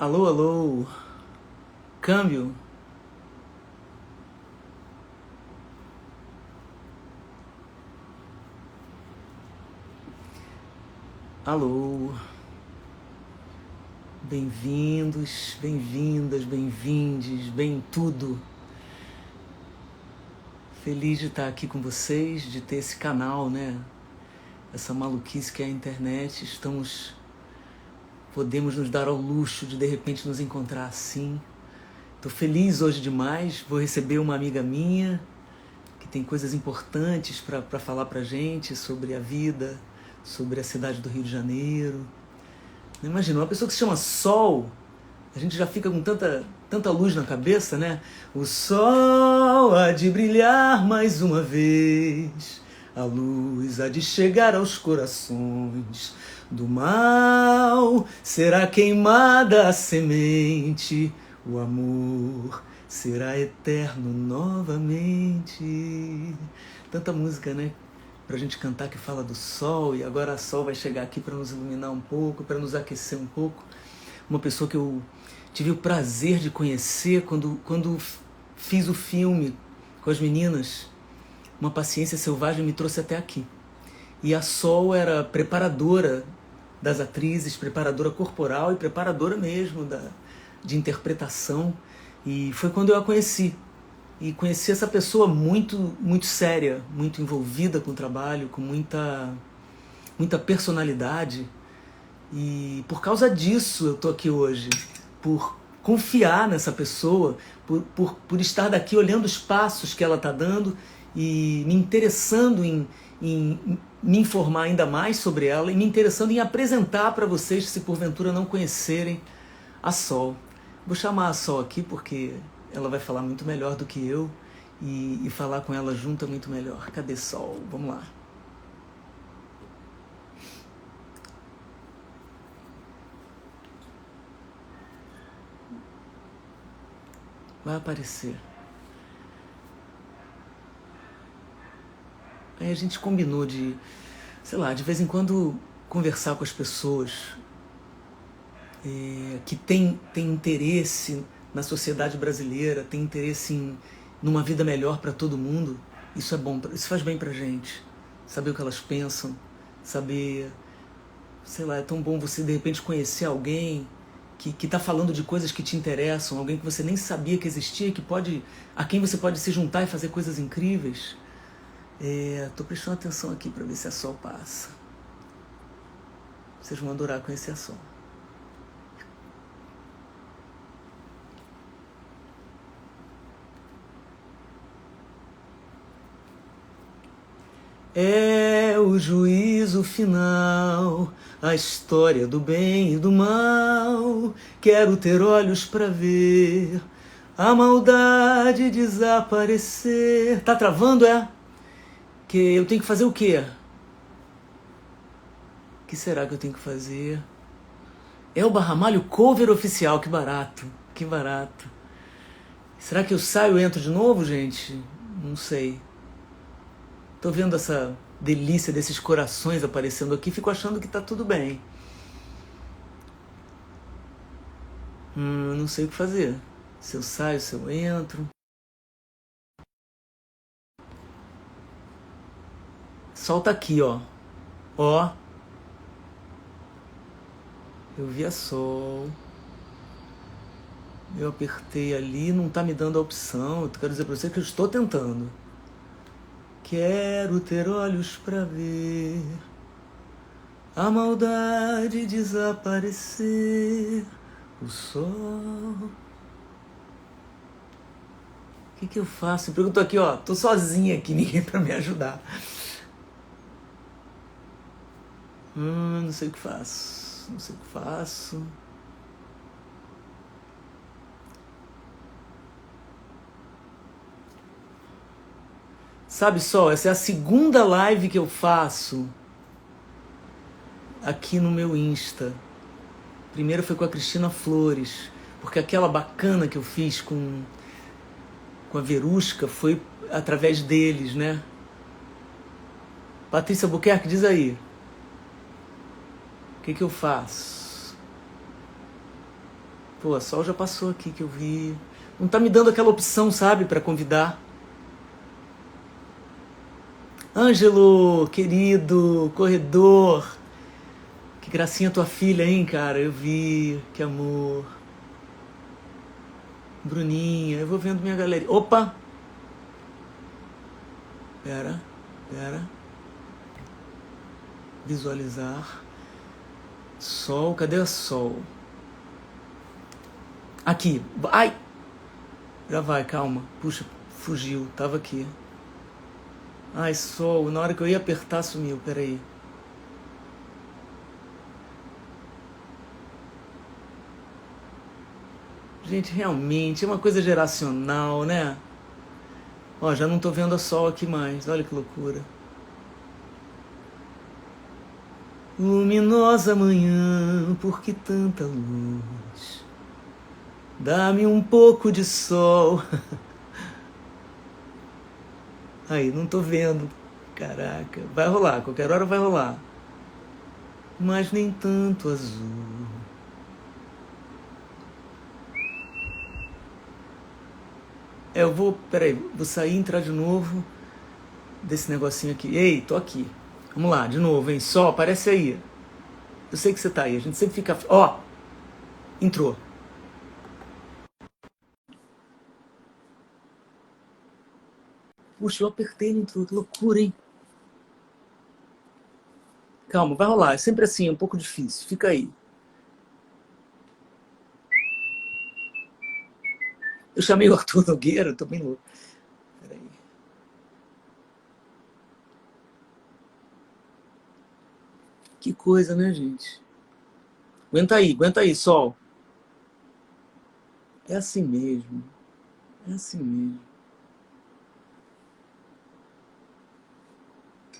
Alô, alô. Câmbio. Alô. Bem-vindos, bem-vindas, bem-vindes, bem tudo. Feliz de estar aqui com vocês, de ter esse canal, né? Essa maluquice que é a internet. Podemos nos dar ao luxo de repente nos encontrar assim. Estou feliz hoje demais. Vou receber uma amiga minha que tem coisas importantes para falar pra gente sobre a vida, sobre a cidade do Rio de Janeiro. Imagina, uma pessoa que se chama Sol, a gente já fica com tanta luz na cabeça, né? O sol há de brilhar mais uma vez, a luz há de chegar aos corações, do mal será queimada a semente, o amor será eterno novamente. Tanta música, né? Pra gente cantar que fala do sol, e agora a Sol vai chegar aqui para nos iluminar um pouco, para nos aquecer um pouco. Uma pessoa que eu tive o prazer de conhecer quando fiz o filme com as meninas. Uma Paciência Selvagem me trouxe até aqui. E a Sol era preparadora das atrizes, preparadora corporal e preparadora mesmo de interpretação. E foi quando eu a conheci. E conheci essa pessoa muito séria, muito envolvida com o trabalho, com muita personalidade. E por causa disso eu estou aqui hoje, por confiar nessa pessoa, por estar daqui olhando os passos que ela está dando e me interessando em me informar ainda mais sobre ela e me interessando em apresentar para vocês, se porventura não conhecerem, a Sol. Vou chamar a Sol aqui porque ela vai falar muito melhor do que eu e falar com ela junto é muito melhor. Cadê Sol? Vamos lá. Vai aparecer. Aí a gente combinou de, sei lá, de vez em quando conversar com as pessoas que tem interesse na sociedade brasileira, tem interesse numa vida melhor para todo mundo. Isso é bom, isso faz bem pra gente. Saber o que elas pensam, saber, sei lá, é tão bom você de repente conhecer alguém que tá falando de coisas que te interessam, alguém que você nem sabia que existia, a quem você pode se juntar e fazer coisas incríveis. Tô prestando atenção aqui para ver se a Sol passa. Vocês vão adorar conhecer a Sol. É o juízo final, a história do bem e do mal. Quero ter olhos para ver a maldade desaparecer. Tá travando, é? Que eu tenho que fazer o quê? O que será que eu tenho que fazer? Elba Ramalho cover oficial, que barato, que barato. Será que eu saio e entro de novo, gente? Não sei. Tô vendo essa delícia desses corações aparecendo aqui, fico achando que tá tudo bem. Não sei o que fazer. Se eu saio, se eu entro. Solta aqui, ó. Ó. Eu vi a Sol. Eu apertei ali, não tá me dando a opção. Eu quero dizer pra você que eu estou tentando. Quero ter olhos pra ver a maldade desaparecer, o sol. O que eu faço? Eu tô aqui, ó, tô sozinha aqui, ninguém pra me ajudar. Não sei o que faço, não sei o que faço. Sabe só, essa é a segunda live que eu faço aqui no meu Insta. Primeiro foi com a Cristina Flores, porque aquela bacana que eu fiz com a Verusca foi através deles, né? Patrícia Buquerque, diz aí. O que eu faço? Pô, a Sol já passou aqui que eu vi. Não tá me dando aquela opção, sabe, pra convidar. Ângelo, querido, corredor. Que gracinha tua filha, hein, cara? Eu vi, que amor. Bruninha, eu vou vendo minha galeria. Opa! Pera. Visualizar. Sol, cadê a Sol? Aqui. Ai! Já vai, calma. Puxa, fugiu, tava aqui. Ai, Sol, na hora que eu ia apertar sumiu, peraí. Gente, realmente é uma coisa geracional, né? Ó, já não tô vendo a Sol aqui mais, olha que loucura. Luminosa manhã, por que tanta luz? Dá-me um pouco de sol. Aí, não tô vendo. Caraca, vai rolar, qualquer hora vai rolar. Mas nem tanto azul. Eu vou, peraí, vou sair e entrar de novo desse negocinho aqui. Ei, tô aqui. Vamos lá, de novo, hein? Sol, aparece aí. Eu sei que você tá aí, a gente sempre fica... Ó, entrou. Puxa, eu apertei e não entrou, que loucura, hein? Calma, vai rolar, é sempre assim, é um pouco difícil. Fica aí. Eu chamei o Arthur Nogueira, tô bem louco. Peraí. Que coisa, né, gente? Aguenta aí, Sol. É assim mesmo. É assim mesmo.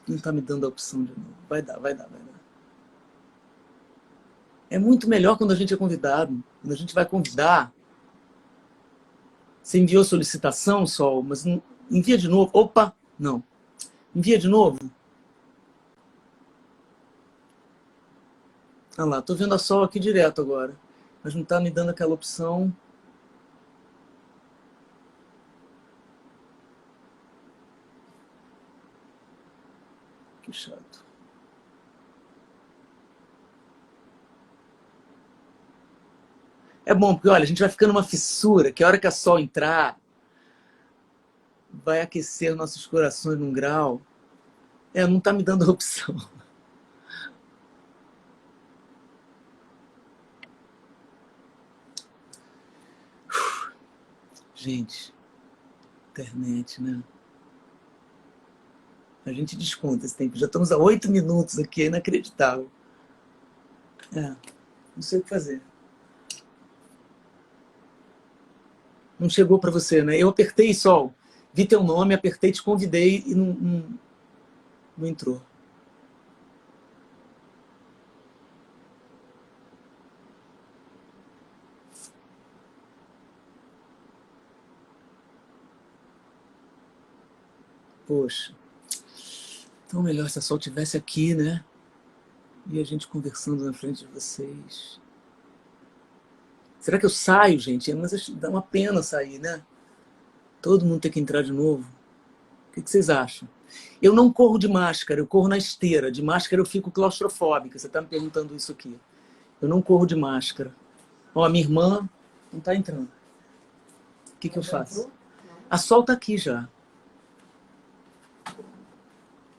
Não tá me dando a opção de novo. Vai dar. É muito melhor quando a gente é convidado. Quando a gente vai convidar. Você enviou solicitação, Sol, mas não... envia de novo. Opa, não. Envia de novo. Ah lá, tô vendo a Sol aqui direto agora. Mas não tá me dando aquela opção. Que chato. É bom, porque olha, a gente vai ficando uma fissura, que a hora que a Sol entrar, vai aquecer nossos corações num grau. É, não tá me dando a opção. Gente, internet, né? A gente desconta esse tempo. Já estamos a 8 minutos aqui, é inacreditável. É, não sei o que fazer. Não chegou para você, né? Eu apertei, Sol. Vi teu nome, apertei, te convidei e não entrou. Poxa. Então melhor se a Sol estivesse aqui, né? E a gente conversando na frente de vocês. Será que eu saio, gente? Mas dá uma pena sair, né? Todo mundo tem que entrar de novo. O que vocês acham? Eu não corro de máscara, eu corro na esteira. De máscara eu fico claustrofóbica. Você está me perguntando isso aqui. Eu não corro de máscara. Ó, a minha irmã não está entrando. O que eu faço? A Sol está aqui já.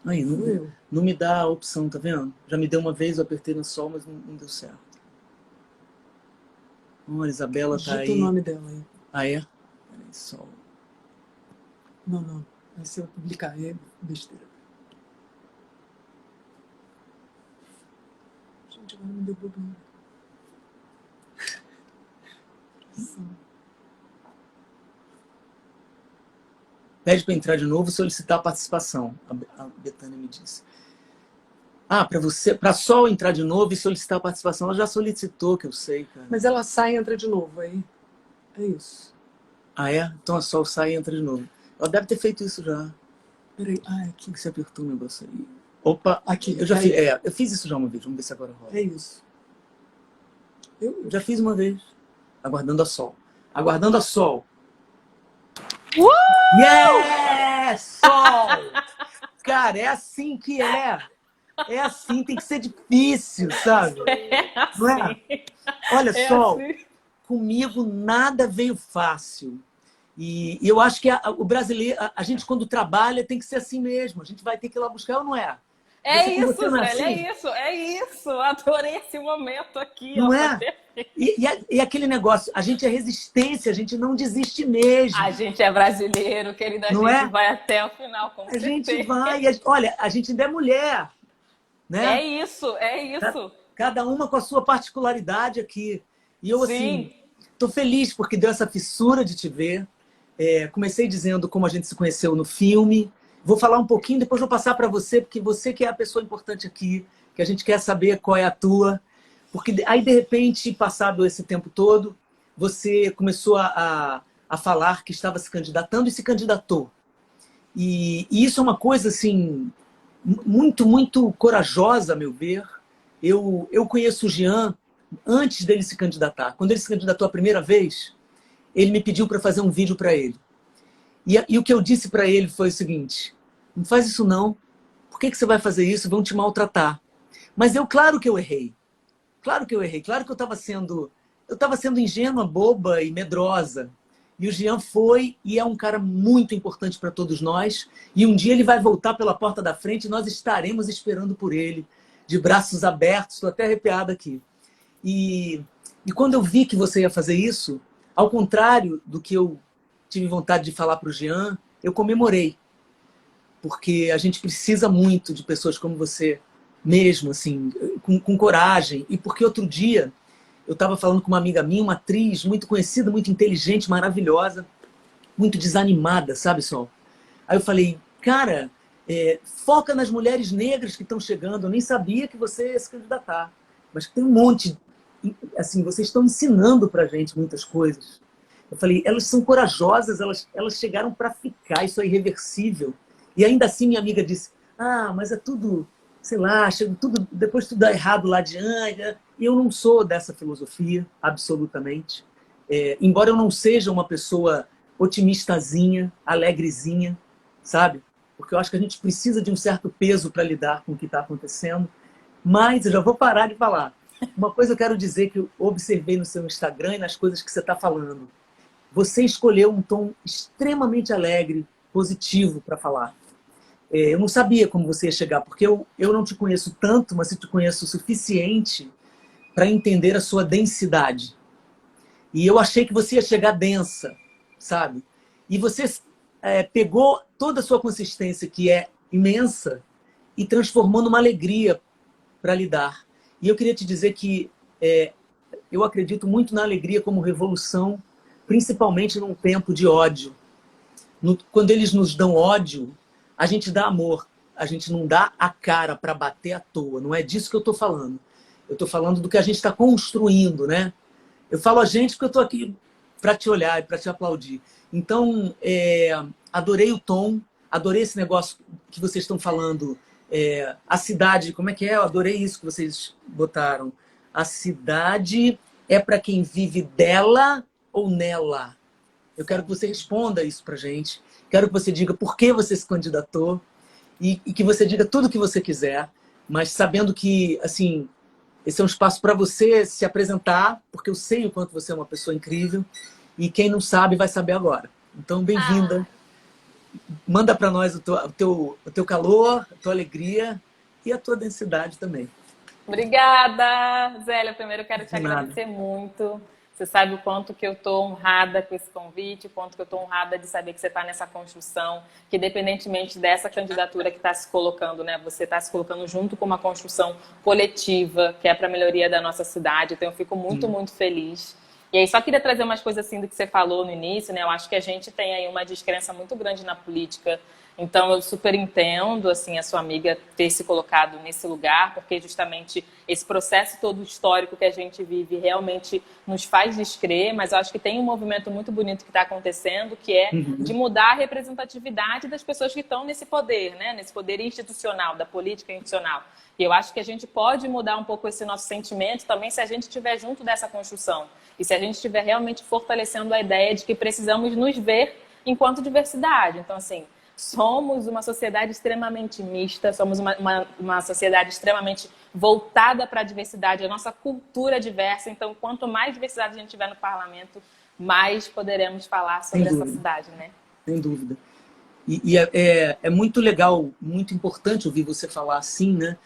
Aí, não me dá a opção, tá vendo? Já me deu uma vez, eu apertei no Sol, mas não deu certo. Ó, a Isabela tá aí. Digita o nome dela aí. Ah, é? Peraí, Sol. Não. Aí se eu publicar, é besteira. Gente, agora me deu problema. Pede para entrar de novo e solicitar a participação, a Betânia me disse. Ah, para Sol entrar de novo e solicitar a participação. Ela já solicitou, que eu sei, cara. Mas ela sai e entra de novo, aí. É isso. Ah, é? Então a Sol sai e entra de novo. Ela deve ter feito isso já. Peraí, aqui. Que você apertou o negócio aí. Opa, aqui. Eu já fiz isso já uma vez. Vamos ver se agora rola. É isso. Já fiz uma vez. Aguardando a Sol. Aguardando a Sol. Uh! Yes! Sol! Cara, é assim que é. É assim, tem que ser difícil, sabe? É Não é? assim. Olha, É Sol, assim. comigo nada veio fácil. E eu acho que o brasileiro, a gente quando trabalha tem que ser assim mesmo. A gente vai ter que ir lá buscar ou não é? É Com você isso, não é Zé, assim? é isso. Adorei esse momento aqui, ó. Não Foi é? perfeito. E aquele negócio, a gente é resistência, a gente não desiste mesmo, A gente é brasileiro, querida, a não gente é? vai até o final, com A gente certeza. vai, olha, a gente ainda é mulher, né? É isso, é Ca- isso. Cada uma com a sua particularidade aqui. E eu, assim, Sim. tô feliz porque deu essa fissura de te ver. Comecei dizendo como a gente se conheceu no filme. Vou falar um pouquinho, depois vou passar para você, porque você que é a pessoa importante aqui, que a gente quer saber qual é a tua. Porque aí, de repente, passado esse tempo todo, você começou a falar que estava se candidatando e se candidatou. E isso é uma coisa, assim, muito, muito corajosa, a meu ver. Eu conheço o Jean antes dele se candidatar. Quando ele se candidatou a primeira vez, ele me pediu para fazer um vídeo para ele. E o que eu disse para ele foi o seguinte: não faz isso não. Por que você vai fazer isso? Vão te maltratar. Mas claro que eu errei. Claro que eu errei. Claro que eu estava sendo ingênua, boba e medrosa. E o Jean foi e é um cara muito importante para todos nós. E um dia ele vai voltar pela porta da frente e nós estaremos esperando por ele, de braços abertos. Estou até arrepiada aqui. E, e quando eu vi que você ia fazer isso, ao contrário do que eu tive vontade de falar para o Jean, eu comemorei. Porque a gente precisa muito de pessoas como você, mesmo, assim, com coragem. E porque outro dia eu estava falando com uma amiga minha, uma atriz muito conhecida, muito inteligente, maravilhosa, muito desanimada, sabe, Sol? Aí eu falei, cara, foca nas mulheres negras que estão chegando. Eu nem sabia que você ia se candidatar. Mas tem um monte. Assim, vocês estão ensinando pra gente muitas coisas. Eu falei, elas são corajosas, elas chegaram para ficar, isso é irreversível. E ainda assim minha amiga disse, mas é tudo, sei lá, depois tudo dá errado lá adiante. E eu não sou dessa filosofia, absolutamente. Embora eu não seja uma pessoa otimistazinha, alegrezinha, sabe? Porque eu acho que a gente precisa de um certo peso para lidar com o que está acontecendo. Mas eu já vou parar de falar. Uma coisa eu quero dizer que eu observei no seu Instagram e nas coisas que você está falando. Você escolheu um tom extremamente alegre, positivo para falar. Eu não sabia como você ia chegar, porque eu não te conheço tanto, mas eu te conheço o suficiente para entender a sua densidade. E eu achei que você ia chegar densa, sabe? E você pegou toda a sua consistência, que é imensa, e transformou numa alegria para lidar. E eu queria te dizer que eu acredito muito na alegria como revolução, principalmente num tempo de ódio. Quando eles nos dão ódio, a gente dá amor. A gente não dá a cara para bater à toa. Não é disso que eu estou falando. Eu estou falando do que a gente está construindo, né? Eu falo a gente porque eu estou aqui para te olhar e para te aplaudir. Então, adorei o tom, adorei esse negócio que vocês estão falando. A cidade, como é que é? Eu adorei isso que vocês botaram. A cidade é para quem vive dela ou nela? Eu quero que você responda isso pra gente. Quero que você diga por que você se candidatou e que você diga tudo o que você quiser, mas sabendo que, assim, esse é um espaço para você se apresentar, porque eu sei o quanto você é uma pessoa incrível e quem não sabe vai saber agora. Então, bem-vinda. Manda para nós o teu calor, a tua alegria e a tua densidade também. Obrigada, Zélia. Primeiro eu quero te De nada. agradecer muito. Você sabe o quanto que eu estou honrada com esse convite, o quanto que eu estou honrada de saber que você está nessa construção, que independentemente dessa candidatura que está se colocando, né, você está se colocando junto com uma construção coletiva, que é para a melhoria da nossa cidade. Então eu fico muito, muito feliz. E aí só queria trazer umas coisas assim do que você falou no início, né? Eu acho que a gente tem aí uma descrença muito grande na política Então, eu super entendo, assim, a sua amiga ter se colocado nesse lugar, porque justamente esse processo todo histórico que a gente vive realmente nos faz descrer, mas eu acho que tem um movimento muito bonito que está acontecendo, que é de Uhum. mudar a representatividade das pessoas que estão nesse poder, né? Nesse poder institucional, da política institucional. E eu acho que a gente pode mudar um pouco esse nosso sentimento também se a gente estiver junto dessa construção. E se a gente estiver realmente fortalecendo a ideia de que precisamos nos ver enquanto diversidade. Então, assim, somos uma sociedade extremamente mista, somos uma sociedade extremamente voltada para a diversidade, a nossa cultura é diversa. Então, quanto mais diversidade a gente tiver no parlamento, mais poderemos falar Sem sobre essa dúvida, cidade, né? sem dúvida. E é muito legal, muito importante ouvir você falar assim, né?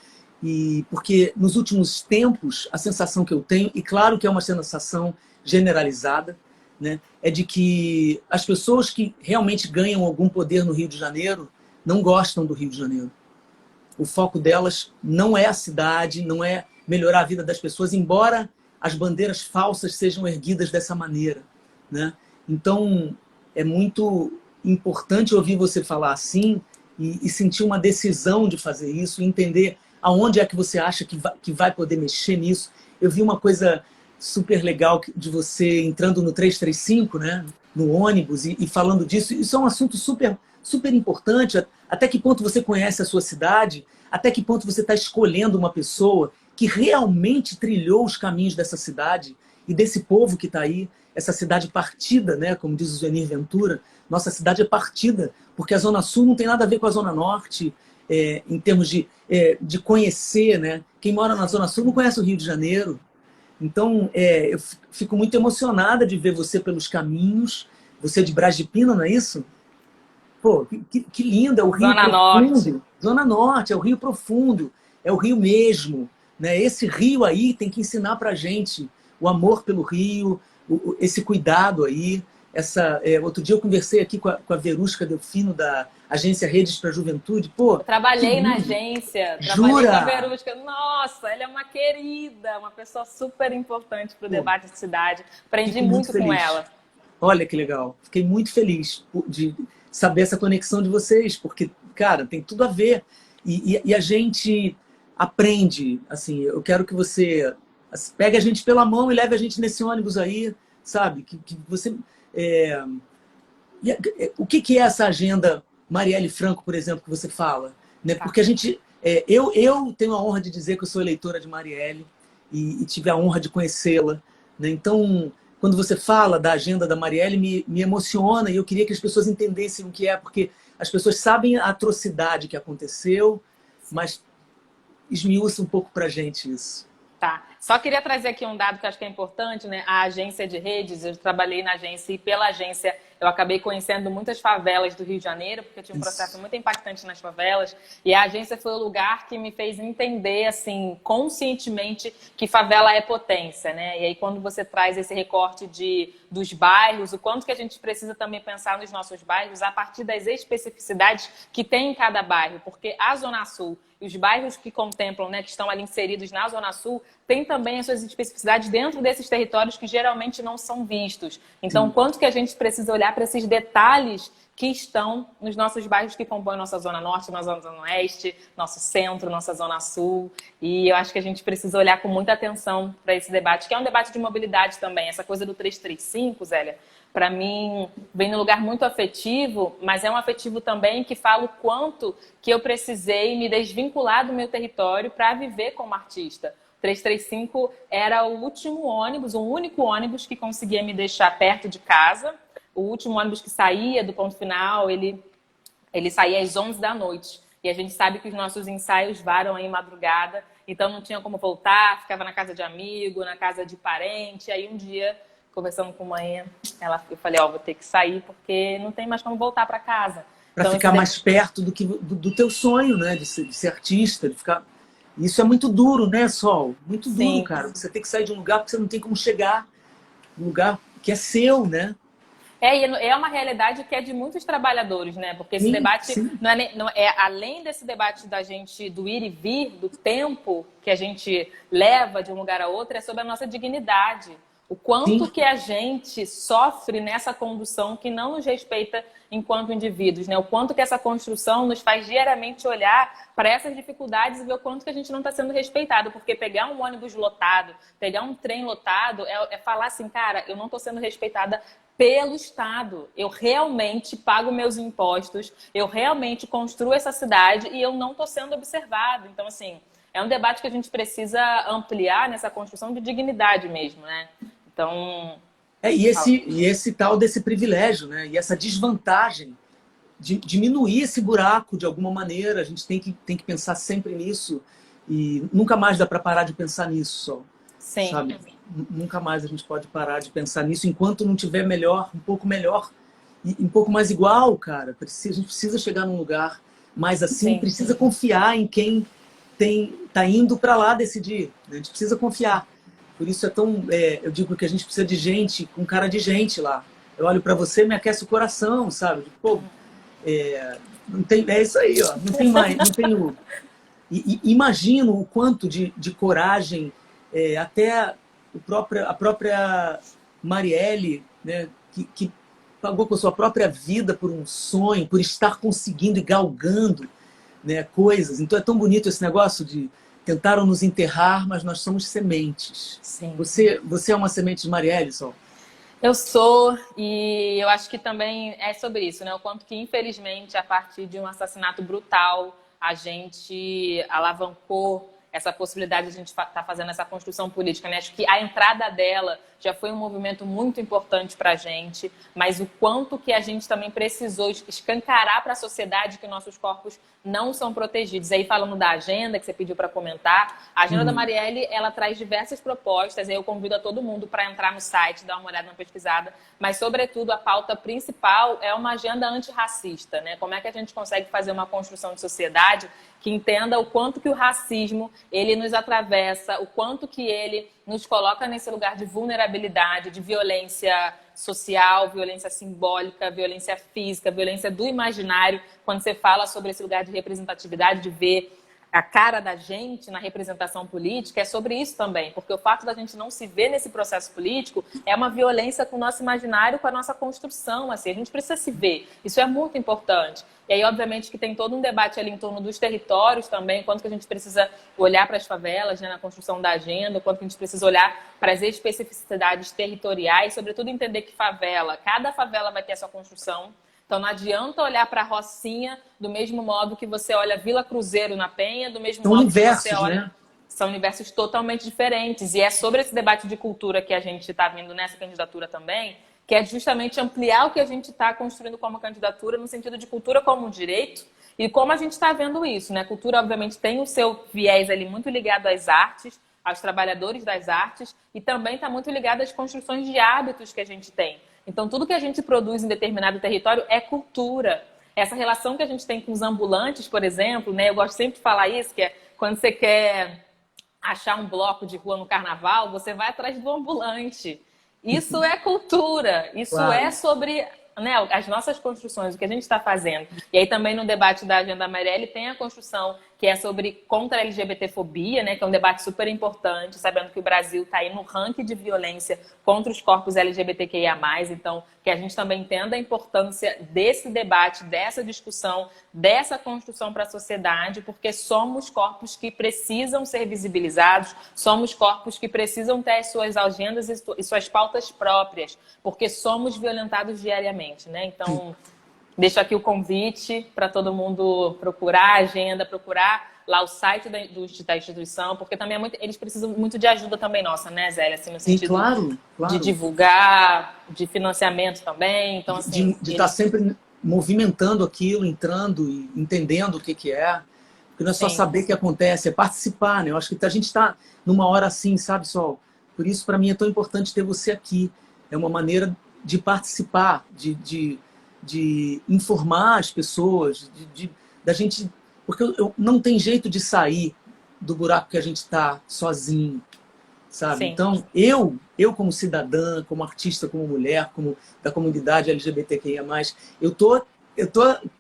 E porque nos últimos tempos, a sensação que eu tenho, e claro que é uma sensação generalizada, né, é de que as pessoas que realmente ganham algum poder no Rio de Janeiro não gostam do Rio de Janeiro. O foco delas não é a cidade, não é melhorar a vida das pessoas, embora as bandeiras falsas sejam erguidas dessa maneira, né? Então, é muito importante ouvir você falar assim e sentir uma decisão de fazer isso, entender aonde é que você acha que vai poder mexer nisso. Eu vi uma coisa super legal de você entrando no 335, né, no ônibus, e falando disso. Isso é um assunto super, super importante. Até que ponto você conhece a sua cidade? Até que ponto você está escolhendo uma pessoa que realmente trilhou os caminhos dessa cidade e desse povo que está aí, essa cidade partida, né, como diz o Zenir Ventura, nossa cidade é partida, porque a Zona Sul não tem nada a ver com a Zona Norte, em termos de conhecer, né? Quem mora na Zona Sul não conhece o Rio de Janeiro. Então, eu fico muito emocionada de ver você pelos caminhos, você de Brás de Pina, não é isso? Pô, que lindo, é o Rio Zona Norte. Profundo. Zona Norte, é o Rio Profundo, é o Rio mesmo. Né? Esse rio aí tem que ensinar pra gente o amor pelo rio, esse cuidado aí. Outro dia eu conversei aqui com a Verusca Delfino, da Agência Redes para a Juventude. Pô, Eu que trabalhei na lindo. agência, trabalhei com a Jura? Verusca. Nossa, ela é uma querida, uma pessoa super importante para o Pô, debate de cidade. Aprendi fico muito muito com feliz. ela. Olha que legal. Fiquei muito feliz de saber essa conexão de vocês, porque, cara, tem tudo a ver. E a gente aprende, assim, eu quero que você pegue a gente pela mão e leve a gente nesse ônibus aí, sabe? Que você... é, o que é essa agenda Marielle Franco, por exemplo, que você fala? Né? Tá. Porque a gente... eu tenho a honra de dizer que eu sou eleitora de Marielle e tive a honra de conhecê-la. Né? Então, quando você fala da agenda da Marielle, me emociona e eu queria que as pessoas entendessem o que é, porque as pessoas sabem a atrocidade que aconteceu, mas esmiuça um pouco pra gente isso. Tá. Só queria trazer aqui um dado que eu acho que é importante, né? A agência de redes, eu trabalhei na agência e pela agência eu acabei conhecendo muitas favelas do Rio de Janeiro, porque eu tinha um processo Isso. muito impactante nas favelas, e a agência foi o lugar que me fez entender, assim, conscientemente que favela é potência, né? E aí quando você traz esse recorte dos bairros, o quanto que a gente precisa também pensar nos nossos bairros a partir das especificidades que tem em cada bairro, porque a Zona Sul e os bairros que contemplam, né, que estão ali inseridos na Zona Sul, tem também as suas especificidades dentro desses territórios que geralmente não são vistos. Então, Sim. quanto que a gente precisa olhar para esses detalhes que estão nos nossos bairros que compõem nossa Zona Norte, nossa Zona Oeste, nosso centro, nossa Zona Sul. E eu acho que a gente precisa olhar com muita atenção para esse debate, que é um debate de mobilidade também. Essa coisa do 335, Zélia, para mim, vem num lugar muito afetivo, mas é um afetivo também que fala o quanto que eu precisei me desvincular do meu território para viver como artista. 335 era o último ônibus, o único ônibus que conseguia me deixar perto de casa. O último ônibus que saía do ponto final, ele saía às 11 da noite. E a gente sabe que os nossos ensaios varam aí madrugada, então não tinha como voltar, ficava na casa de amigo, na casa de parente. Aí um dia, conversando com a mãe, eu falei, vou ter que sair porque não tem mais como voltar para casa. Para Então, ficar mais perto do teu sonho, né? De ser artista, de ficar... Isso é muito duro, né, Sol? Muito duro, sim. cara. Você tem que sair de um lugar porque você não tem como chegar. Um lugar que é seu, né? E é uma realidade que é de muitos trabalhadores, né? Porque esse Sim, debate sim. não é além desse debate da gente do ir e vir, do tempo que a gente leva de um lugar a outro, é sobre a nossa dignidade. O quanto Sim. que a gente sofre nessa condução que não nos respeita enquanto indivíduos, né? O quanto que essa construção nos faz diariamente olhar para essas dificuldades e ver o quanto que a gente não está sendo respeitado. Porque pegar um ônibus lotado, pegar um trem lotado, é falar assim, cara, eu não estou sendo respeitada pelo Estado. Eu realmente pago meus impostos, eu realmente construo essa cidade e eu não estou sendo observado. Então, assim, é um debate que a gente precisa ampliar nessa construção de dignidade mesmo, né? Então... E esse tal desse privilégio, né? E essa desvantagem de diminuir esse buraco de alguma maneira. A gente tem que pensar sempre nisso e nunca mais dá para parar de pensar nisso só. Sim. Sabe? Nunca mais a gente pode parar de pensar nisso enquanto não tiver melhor, um pouco e um pouco mais igual, cara. A gente precisa chegar num lugar mais assim, Sim. precisa confiar em quem tá indo para lá decidir. A gente precisa confiar. Por isso eu digo que a gente precisa de gente com cara de gente lá. Eu olho para você, me aquece o coração, sabe? Pô, não tem, é isso aí, ó. Não tem mais, não tenho. Imagino o quanto de coragem, até a própria Marielle, né, que pagou com a sua própria vida por um sonho, por estar conseguindo e galgando, né, coisas. Então é tão bonito esse negócio de tentaram nos enterrar, mas nós somos sementes. Sim. Você é uma semente de Marielle, Sol? Eu sou, e eu acho que também é sobre isso, né? O quanto que, infelizmente, a partir de um assassinato brutal, a gente alavancou essa possibilidade de a gente estar fazendo essa construção política, né? Acho que a entrada dela já foi um movimento muito importante para a gente, mas o quanto que a gente também precisou escancarar para a sociedade que nossos corpos não são protegidos. Aí falando da agenda que você pediu para comentar, a agenda da Marielle, ela traz diversas propostas, aí eu convido a todo mundo para entrar no site, dar uma olhada na pesquisada, mas sobretudo a pauta principal é uma agenda antirracista, né? Como é que a gente consegue fazer uma construção de sociedade que entenda o quanto que o racismo ele nos atravessa, o quanto que ele nos coloca nesse lugar de vulnerabilidade, de violência social, violência simbólica, violência física, violência do imaginário. Quando você fala sobre esse lugar de representatividade, de ver a cara da gente na representação política, é sobre isso também. Porque o fato da gente não se ver nesse processo político é uma violência com o nosso imaginário, com a nossa construção. Assim, a gente precisa se ver. Isso é muito importante. E aí, obviamente, que tem todo um debate ali em torno dos territórios também, quanto que a gente precisa olhar para as favelas, né, na construção da agenda, quanto que a gente precisa olhar para as especificidades territoriais, sobretudo entender que cada favela vai ter a sua construção. Então, não adianta olhar para a Rocinha do mesmo modo que você olha Vila Cruzeiro na Penha, do mesmo modo que você olha... Né? São universos totalmente diferentes. E é sobre esse debate de cultura que a gente está vindo nessa candidatura também, que é justamente ampliar o que a gente está construindo como candidatura no sentido de cultura como um direito e como a gente está vendo isso, né? A cultura, obviamente, tem o seu viés ali muito ligado às artes, aos trabalhadores das artes e também está muito ligado às construções de hábitos que a gente tem. Então, tudo que a gente produz em determinado território é cultura. Essa relação que a gente tem com os ambulantes, por exemplo, né? Eu gosto sempre de falar isso, que é quando você quer achar um bloco de rua no carnaval, você vai atrás do ambulante. Isso é cultura, isso Claro. É sobre, né, as nossas construções, o que a gente está fazendo. E aí também no debate da Agenda Marielle tem a construção que é sobre contra a LGBTfobia, né, que é um debate super importante, sabendo que o Brasil está aí no ranking de violência contra os corpos LGBTQIA+, então que a gente também entenda a importância desse debate, dessa discussão, dessa construção para a sociedade, porque somos corpos que precisam ser visibilizados, somos corpos que precisam ter as suas agendas e suas pautas próprias, porque somos violentados diariamente, né? Então... Deixo aqui o convite para todo mundo procurar a agenda, procurar lá o site da instituição, porque também eles precisam muito de ajuda também nossa, né, Zélia? Assim, no sentido claro. de divulgar, de financiamento também. Então, assim, de estar sempre movimentando aquilo, entrando e entendendo o que é. Porque não é só saber o que acontece, é participar, né? Eu acho que a gente está numa hora assim, sabe, Sol? Por isso, para mim, é tão importante ter você aqui. É uma maneira de participar, de informar as pessoas, da gente... Porque não tem jeito de sair do buraco que a gente está sozinho, sabe? Sim. Então, eu como cidadã, como artista, como mulher, como da comunidade LGBTQIA+, eu tô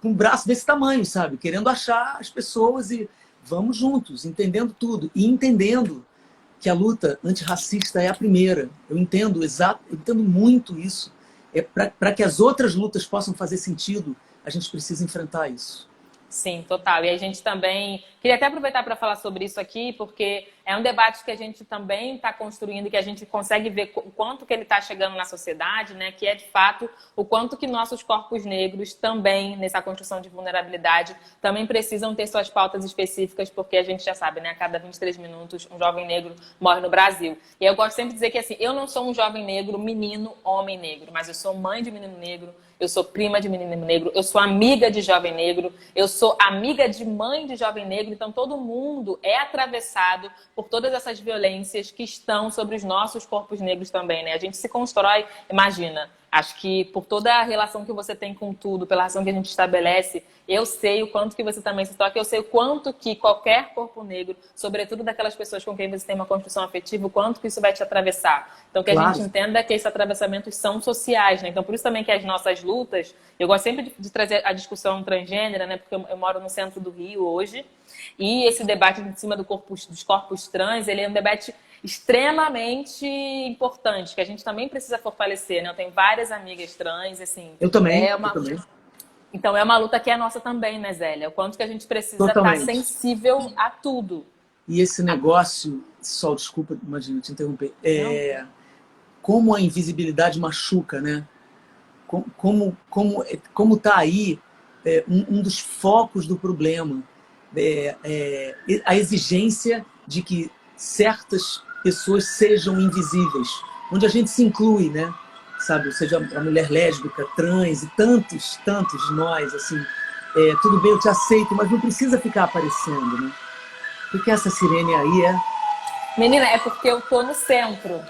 com o braço desse tamanho, sabe? Querendo achar as pessoas e vamos juntos, entendendo tudo. E entendendo que a luta antirracista é a primeira. Eu entendo muito isso. Para que as outras lutas possam fazer sentido, a gente precisa enfrentar isso. Sim, total. E a gente também... Queria até aproveitar para falar sobre isso aqui, porque é um debate que a gente também está construindo, que a gente consegue ver o quanto que ele está chegando na sociedade, né? Que é, de fato, o quanto que nossos corpos negros também, nessa construção de vulnerabilidade, também precisam ter suas pautas específicas, porque a gente já sabe, né? A cada 23 minutos, um jovem negro morre no Brasil. E eu gosto sempre de dizer que, assim, eu não sou um jovem negro, menino, homem negro, mas eu sou mãe de menino negro, eu sou prima de menino negro, eu sou amiga de jovem negro, eu sou amiga de mãe de jovem negro, então todo mundo é atravessado por todas essas violências que estão sobre os nossos corpos negros também, né? A gente se constrói, imagina, acho que por toda a relação que você tem com tudo, pela relação que a gente estabelece, eu sei o quanto que você também se toca, eu sei o quanto que qualquer corpo negro, sobretudo daquelas pessoas com quem você tem uma construção afetiva, o quanto que isso vai te atravessar. Então que a gente entenda que esses atravessamentos são sociais, né? Então por isso também que as nossas lutas, eu gosto sempre de trazer a discussão transgênera, né? Porque eu moro no centro do Rio hoje, e esse debate em cima dos corpos trans, ele é um debate extremamente importante, que a gente também precisa fortalecer, né? Eu tenho várias amigas trans, assim... Eu também, eu também. Então é uma luta que é nossa também, né, Zélia? O quanto que a gente precisa estar sensível a tudo. E esse negócio, Sol, desculpa, imagina, te interromper, como a invisibilidade machuca, né? Como tá aí um dos focos do problema, a exigência de que certas pessoas sejam invisíveis, onde a gente se inclui, né? Sabe, seja a mulher lésbica, trans e tantos de nós, assim, tudo bem, eu te aceito, mas não precisa ficar aparecendo, né? O que essa sirene aí é? Menina, é porque eu tô no centro.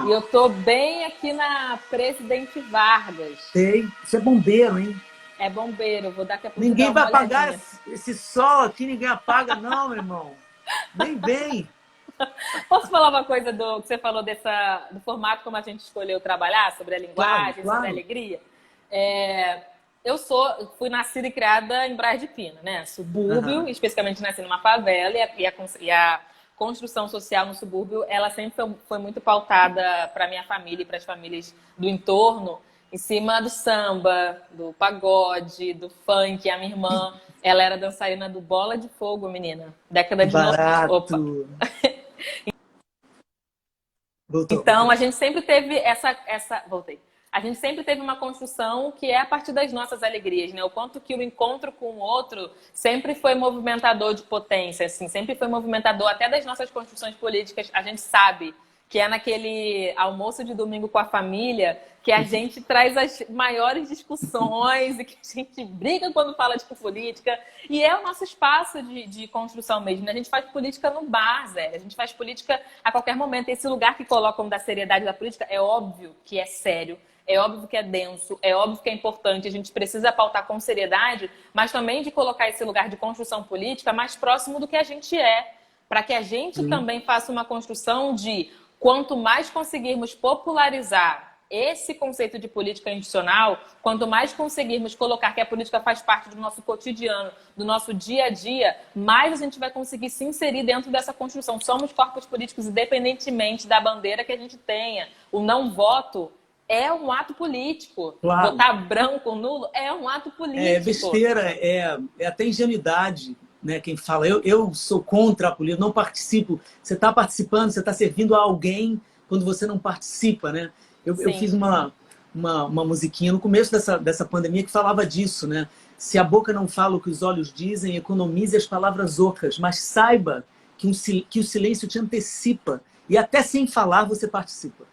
E eu tô bem aqui na Presidente Vargas. Sei, você é bombeiro, hein? É bombeiro, vou daqui a pouco ninguém dar uma vai apagar olhadinha. esse sol aqui, ninguém apaga não, meu irmão. Nem vem. Posso falar uma coisa que você falou do formato como a gente escolheu trabalhar, sobre a linguagem, claro. sobre a alegria? Fui nascida e criada em Braz de Pina, né? Subúrbio, especificamente nasci numa favela, e a construção social no subúrbio, ela sempre foi muito pautada para minha família e para as famílias do entorno, em cima do samba, do pagode, do funk. A minha irmã, ela era dançarina do Bola de Fogo, menina. Década de 90. Opa. Então, a gente sempre teve Voltei. A gente sempre teve uma construção que é a partir das nossas alegrias, né? O quanto que o encontro com o outro sempre foi movimentador de potência, assim, sempre foi movimentador até das nossas construções políticas. A gente sabe que é naquele almoço de domingo com a família que a gente traz as maiores discussões e que a gente briga quando fala de política. E é o nosso espaço de construção mesmo, né? A gente faz política no bar, Zé. A gente faz política a qualquer momento. Esse lugar que colocam da seriedade da política é óbvio que é sério. É óbvio que é denso, é óbvio que é importante, a gente precisa pautar com seriedade, mas também de colocar esse lugar de construção política mais próximo do que a gente é, para que a gente também faça uma construção de quanto mais conseguirmos popularizar esse conceito de política institucional, quanto mais conseguirmos colocar que a política faz parte do nosso cotidiano, do nosso dia a dia, mais a gente vai conseguir se inserir dentro dessa construção. Somos corpos políticos independentemente da bandeira que a gente tenha. O não voto é um ato político. Claro. Votar branco, nulo, é um ato político. É besteira, é até ingenuidade, né? Quem fala, eu sou contra a política, não participo. Você está participando, você está servindo a alguém quando você não participa, né? Eu fiz uma musiquinha no começo dessa pandemia que falava disso, né? Se a boca não fala o que os olhos dizem, economize as palavras ocas, mas saiba que o silêncio te antecipa. E até sem falar, você participa.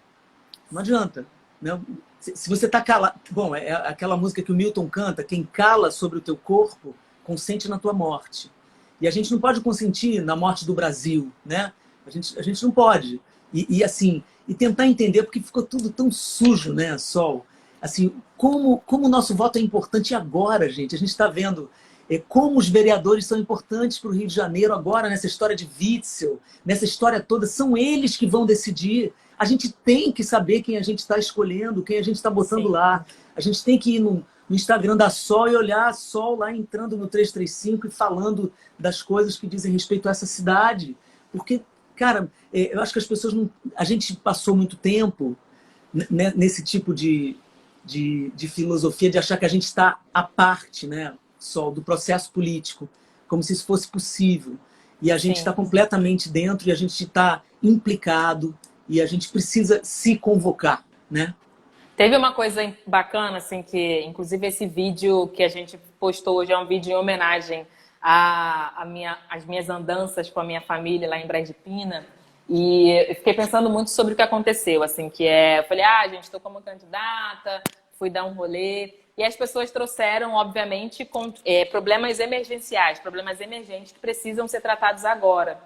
Não adianta. Não. Se você está calado... Bom, é aquela música que o Milton canta, quem cala sobre o teu corpo, consente na tua morte. E a gente não pode consentir na morte do Brasil, né? A gente não pode. E tentar entender, porque ficou tudo tão sujo, né, Sol? Assim, como o nosso voto é importante agora, gente. A gente está vendo como os vereadores são importantes para o Rio de Janeiro agora, nessa história de Witzel, nessa história toda. São eles que vão decidir. A gente tem que saber quem a gente está escolhendo, quem a gente está botando lá. A gente tem que ir no Instagram da Sol e olhar a Sol lá entrando no 335 e falando das coisas que dizem respeito a essa cidade. Porque, cara, eu acho que as pessoas não... A gente passou muito tempo nesse tipo de filosofia de achar que a gente está à parte, né, só do processo político, como se isso fosse possível. E a gente está completamente dentro e a gente está implicado e a gente precisa se convocar, né? Teve uma coisa bacana, assim, que inclusive esse vídeo que a gente postou hoje é um vídeo em homenagem às minhas andanças com a minha família lá em Brás de Pina. E eu fiquei pensando muito sobre o que aconteceu, assim, eu falei, gente, estou como candidata, fui dar um rolê. E as pessoas trouxeram, obviamente, problemas emergenciais, problemas emergentes que precisam ser tratados agora.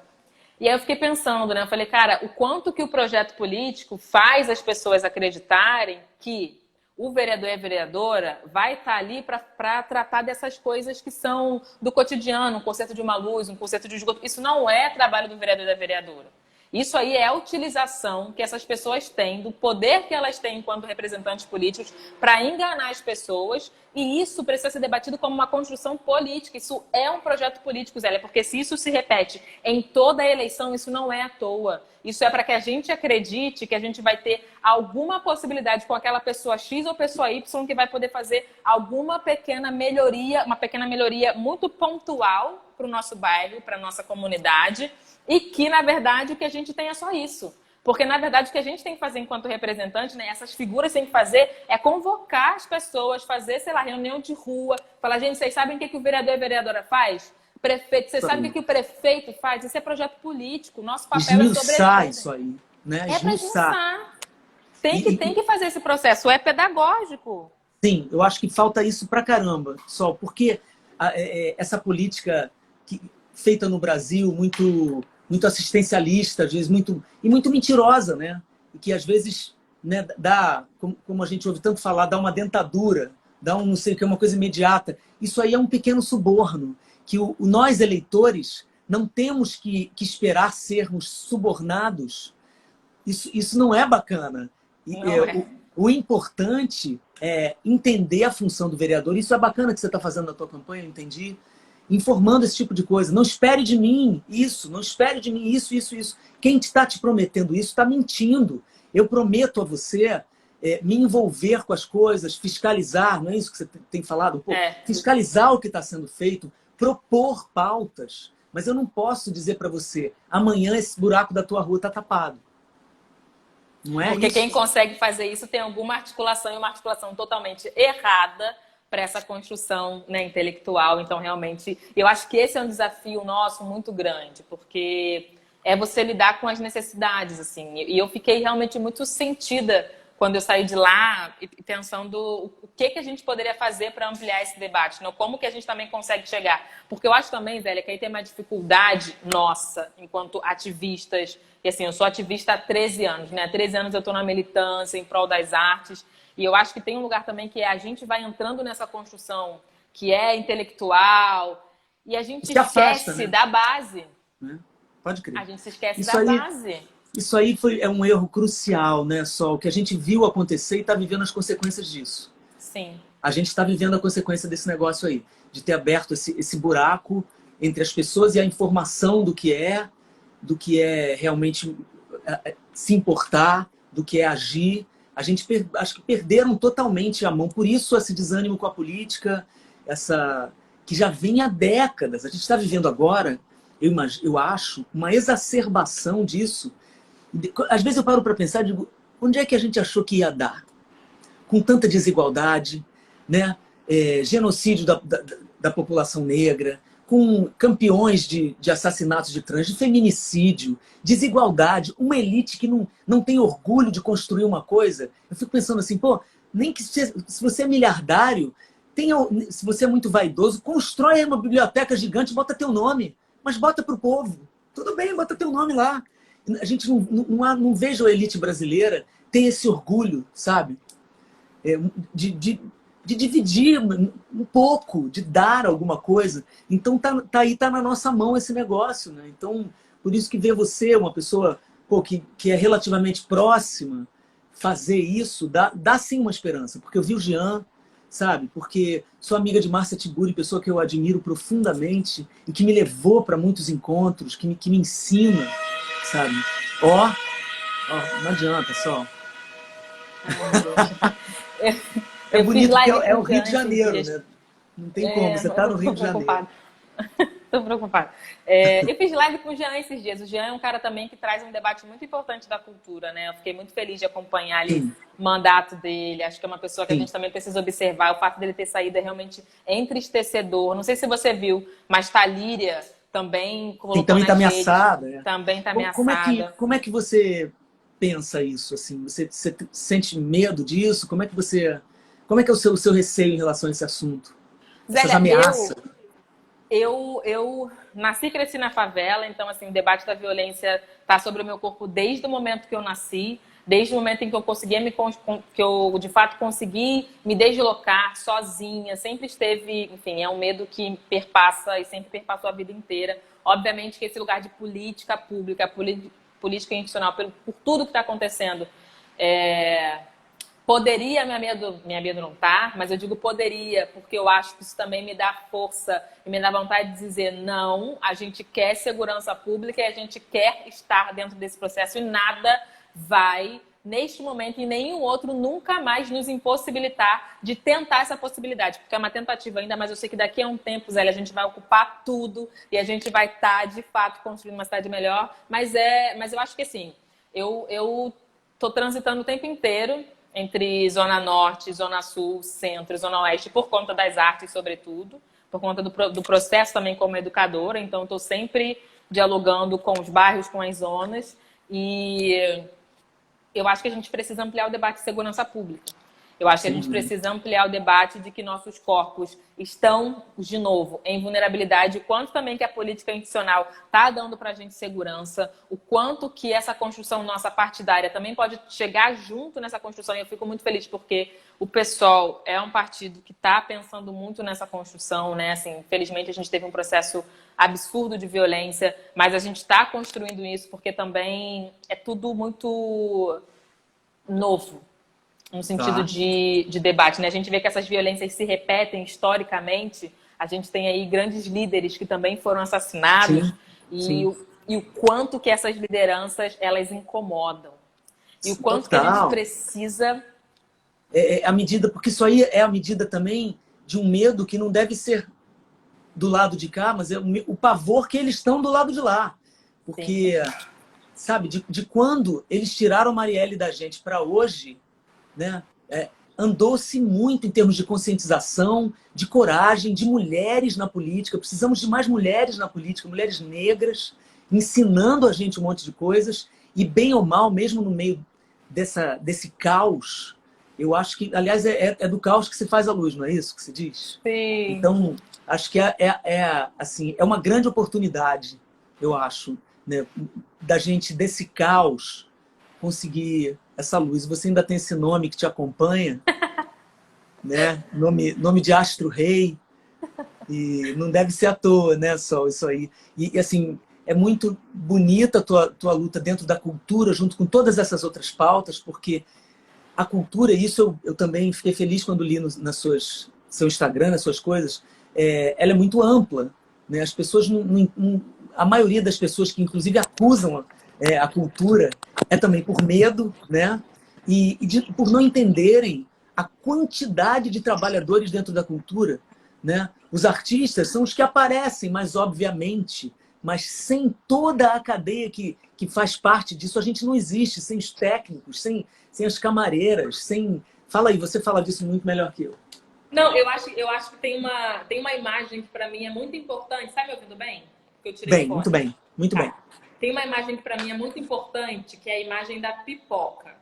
E aí eu fiquei pensando, né? Eu falei, cara, o quanto que o projeto político faz as pessoas acreditarem que o vereador e a vereadora vai estar ali para tratar dessas coisas que são do cotidiano, um conserto de uma luz, um conserto de esgoto. Isso não é trabalho do vereador e da vereadora. Isso aí é a utilização que essas pessoas têm, do poder que elas têm enquanto representantes políticos para enganar as pessoas, e isso precisa ser debatido como uma construção política. Isso é um projeto político, Zélia, porque se isso se repete em toda a eleição, isso não é à toa. Isso é para que a gente acredite que a gente vai ter alguma possibilidade com aquela pessoa X ou pessoa Y que vai poder fazer alguma pequena melhoria, uma pequena melhoria muito pontual para o nosso bairro, para a nossa comunidade, e que, na verdade, o que a gente tem é só isso. Porque, na verdade, o que a gente tem que fazer enquanto representante, né, essas figuras têm que fazer é convocar as pessoas, fazer, sei lá, reunião de rua, falar, gente, vocês sabem o que o vereador e a vereadora faz? Prefeito, vocês sabem o que o prefeito faz? Isso é projeto político. Nosso papel é sobreviver. Isso aí, né? É para esmiuçar. Tem que fazer esse processo. É pedagógico. Sim, eu acho que falta isso pra caramba. Só porque essa política feita no Brasil, muito assistencialista, às vezes muito mentirosa, né? E que às vezes, né, dá, como a gente ouve tanto falar, dá uma dentadura, dá um não sei o que, uma coisa imediata. Isso aí é um pequeno suborno, que nós eleitores não temos que esperar sermos subornados. Isso não é bacana. O importante é entender a função do vereador. Isso é bacana que você está fazendo na tua campanha, eu entendi. Informando esse tipo de coisa. Não espere de mim isso, não espere de mim isso. Quem está te prometendo isso está mentindo. Eu prometo a você me envolver com as coisas, fiscalizar, não é isso que você tem falado? Pô, fiscalizar o que está sendo feito, propor pautas. Mas eu não posso dizer para você, amanhã esse buraco da tua rua está tapado. Não é Porque isso? quem consegue fazer isso tem alguma articulação, e uma articulação totalmente errada para essa construção, né, intelectual. Então, realmente, eu acho que esse é um desafio nosso muito grande, porque é você lidar com as necessidades, assim. E eu fiquei realmente muito sentida quando eu saí de lá e pensando o que a gente poderia fazer para ampliar esse debate, não? Como que a gente também consegue chegar. Porque eu acho também, Zélia, que aí tem uma dificuldade nossa, enquanto ativistas. E assim, eu sou ativista há 13 anos, né? Há 13 anos eu estou na militância em prol das artes. E eu acho que tem um lugar também que a gente vai entrando nessa construção que é intelectual e a gente se esquece, né, da base. Pode crer. A gente se esquece da base. Isso aí é um erro crucial, né, Sol? Que a gente viu acontecer e está vivendo as consequências disso. Sim. A gente está vivendo a consequência desse negócio aí, de ter aberto esse buraco entre as pessoas e a informação do que é realmente se importar, do que é agir. A gente acho que perderam totalmente a mão. Por isso esse desânimo com a política, que já vem há décadas. A gente está vivendo agora, eu acho, uma exacerbação disso. Às vezes eu paro para pensar e digo, onde é que a gente achou que ia dar? Com tanta desigualdade, né? Genocídio da população negra, com campeões de assassinatos de trans, de feminicídio, desigualdade, uma elite que não tem orgulho de construir uma coisa. Eu fico pensando assim, pô, nem que se você é miliardário, se você é muito vaidoso, constrói uma biblioteca gigante, bota teu nome, mas bota pro povo. Tudo bem, bota teu nome lá. A gente não vejo a elite brasileira ter esse orgulho, sabe? De dividir um pouco, de dar alguma coisa. Então tá na nossa mão esse negócio, né? Então, por isso que ver você, uma pessoa que é relativamente próxima, fazer isso, dá sim uma esperança. Porque eu vi o Jean, sabe? Porque sou amiga de Márcia Tiburi, pessoa que eu admiro profundamente e que me levou para muitos encontros, que me ensina, sabe? Ó, não adianta só. É Eu fiz bonito porque live é o com Rio de Jean esses Janeiro, dias. né? Não tem como, você tá no Rio Tô de Janeiro. preocupada. Tô preocupada. Eu fiz live com o Jean esses dias. O Jean é um cara também que traz um debate muito importante da cultura, né? Eu fiquei muito feliz de acompanhar ali Sim, o mandato dele. Acho que é uma pessoa que a sim. gente também precisa observar. O fato dele ter saído é realmente entristecedor. Não sei se você viu, mas Thalíria também Sim, colocou também tá nas redes, ameaçada, né? também tá Como ameaçada. como é que você pensa isso, assim? Você sente medo disso? Como é que é o seu receio em relação a esse assunto? Essas Zélia, ameaças? eu nasci e cresci na favela, então assim, o debate da violência está sobre o meu corpo desde o momento que eu nasci, desde o momento em que eu consegui que eu de fato consegui me deslocar sozinha, sempre esteve, enfim, é um medo que perpassa e sempre perpassou a vida inteira. Obviamente que esse lugar de política pública, política institucional, por tudo que está acontecendo, é, poderia me amedrontar, mas eu digo poderia, porque eu acho que isso também me dá força e me dá vontade de dizer não, a gente quer segurança pública e a gente quer estar dentro desse processo e nada vai, neste momento e nenhum outro, nunca mais nos impossibilitar de tentar essa possibilidade, porque é uma tentativa ainda, mas eu sei que daqui a um tempo, Zé, a gente vai ocupar tudo e a gente vai estar, de fato, construindo uma cidade melhor, mas eu acho que assim, eu tô transitando o tempo inteiro entre Zona Norte, Zona Sul, Centro e Zona Oeste, por conta das artes, sobretudo, por conta do processo também como educadora, então estou sempre dialogando com os bairros, com as zonas, e eu acho que a gente precisa ampliar o debate de segurança pública. Eu acho que a gente Sim, precisa ampliar o debate de que nossos corpos estão, de novo, em vulnerabilidade, o quanto também que a política institucional está dando para a gente segurança, o quanto que essa construção nossa partidária também pode chegar junto nessa construção. E eu fico muito feliz porque o PSOL é um partido que está pensando muito nessa construção, né? Assim, infelizmente a gente teve um processo absurdo de violência, mas a gente está construindo isso porque também é tudo muito novo no sentido tá. de debate, né? A gente vê que essas violências se repetem historicamente. A gente tem aí grandes líderes que também foram assassinados Sim, e sim. o quanto que essas lideranças elas incomodam e o quanto que a gente Total. precisa. É a medida, porque isso aí é a medida também de um medo que não deve ser do lado de cá, mas é o pavor que eles estão do lado de lá. Sim, Porque, sabe, de quando eles tiraram Marielle da gente para hoje, né? Andou-se muito em termos de conscientização, de coragem, de mulheres na política. Precisamos de mais mulheres na política, mulheres negras, ensinando a gente um monte de coisas. E bem ou mal, mesmo no meio desse caos, eu acho que, aliás, é do caos que se faz a luz, não é isso que se diz? sim. Então, acho que assim, é uma grande oportunidade, eu acho, né, da gente, desse caos, conseguir essa luz. Você ainda tem esse nome que te acompanha, né? Nome de astro rei, e não deve ser à toa, né, Sol, isso aí. E assim, é muito bonita a tua luta dentro da cultura, junto com todas essas outras pautas, porque a cultura, isso eu também fiquei feliz quando li seu Instagram, nas suas coisas, ela é muito ampla, né? As pessoas, a maioria das pessoas que inclusive acusam a cultura é também por medo, né? Por não entenderem a quantidade de trabalhadores dentro da cultura, né? Os artistas são os que aparecem, mas obviamente, mas sem toda a cadeia que faz parte disso, a gente não existe, sem os técnicos, sem as camareiras, sem... Fala aí, você fala disso muito melhor que eu. Não, eu acho que tem uma imagem que para mim é muito importante. Está me ouvindo bem? Que eu tirei o Bem, muito fone. bem, muito bem. Tá. Tem uma imagem que para mim é muito importante, que é a imagem da pipoca.